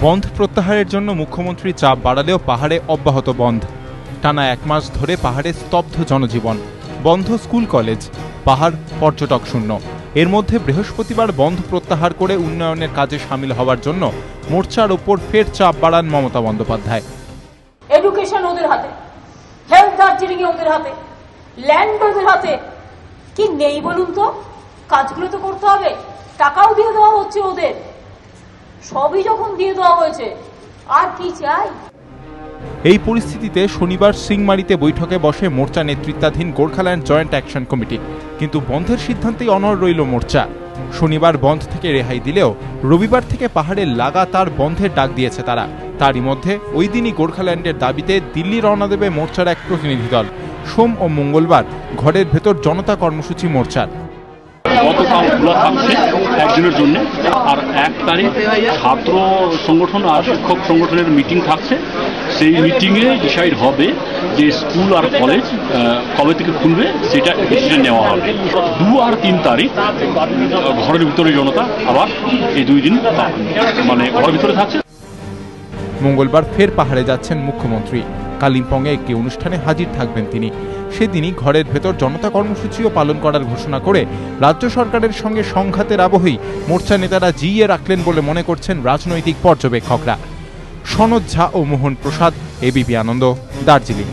বন্ধ প্রত্যাহারের জন্য মুখ্যমন্ত্রী চাপ বাড়ালেও পাহাড়ে অব্যাহত বন্ধ। টানা 1 মাস ধরে পাহাড়ে স্তব্ধ জনজীবন, বন্ধ স্কুল কলেজ, পাহাড় পর্যটক শূন্য। এর মধ্যে বৃহস্পতিবার বন্ধ প্রত্যাহার করে উন্নয়নের কাজে সামিল হওয়ার জন্য মোর্চার ওপর ফের চাপ বাড়ান মমতা বন্দ্যোপাধ্যায়। এডুকেশন ওদের হাতে, হেলথ দার্জিলিং ওদের হাতে, ল্যান্ড ওদের হাতে, কি নেই বলুন তো? কাজগুলো তো করতে হবে, টাকাও দিয়ে দেওয়া হচ্ছে ওদের, সবই যখন দিয়ে দেওয়া হয়েছে আর কি চাই? এই পরিস্থিতিতে শনিবার সিংমারিতে বৈঠকে বসে মোর্চা নেতৃত্বাধীন গোর্খাল্যান্ড জয়েন্ট অ্যাকশন কমিটি। কিন্তু বন্ধের সিদ্ধান্তেই অনড় রইল মোর্চা। শনিবার বন্ধ থেকে রেহাই দিলেও রবিবার থেকে পাহাড়ে লাগাতার বন্ধের ডাক দিয়েছে তারা। তারই মধ্যে ওই দিনই গোর্খাল্যান্ডের দাবিতে দিল্লি রওনা দেবে মোর্চার এক প্রতিনিধি দল। সোম ও মঙ্গলবার ঘরের ভেতর জনতা কর্মসূচি মোর্চার। গতকাল খোলা থাকছে একদিনের জন্য, আর 1 তারিখ ছাত্র সংগঠন আর শিক্ষক সংগঠনের মিটিং থাকছে। সেই মিটিংয়ে ডিসাইড হবে যে স্কুল আর কলেজ কবে থেকে খুলবে, সেটা ডিসিশন নেওয়া হবে। 2 আর 3 তারিখ ঘরের ভিতরে জনতা আবার এই 2 দিন মানে ঘরের ভিতরে থাকছে। মঙ্গলবার ফের পাহাড়ে যাচ্ছেন মুখ্যমন্ত্রী। কালিম্পংয়ে একটি অনুষ্ঠানে হাজির থাকবেন তিনি। সেদিনই ঘরের ভেতর জনতা কর্মসূচিও পালন করার ঘোষণা করে রাজ্য সরকারের সঙ্গে সংঘাতের আবহেই মোর্চা নেতারা জিইয়ে রাখলেন বলে মনে করছেন রাজনৈতিক পর্যবেক্ষকরা। সনদ ঝা ও মোহন প্রসাদ, এবিপি আনন্দ, দার্জিলিং।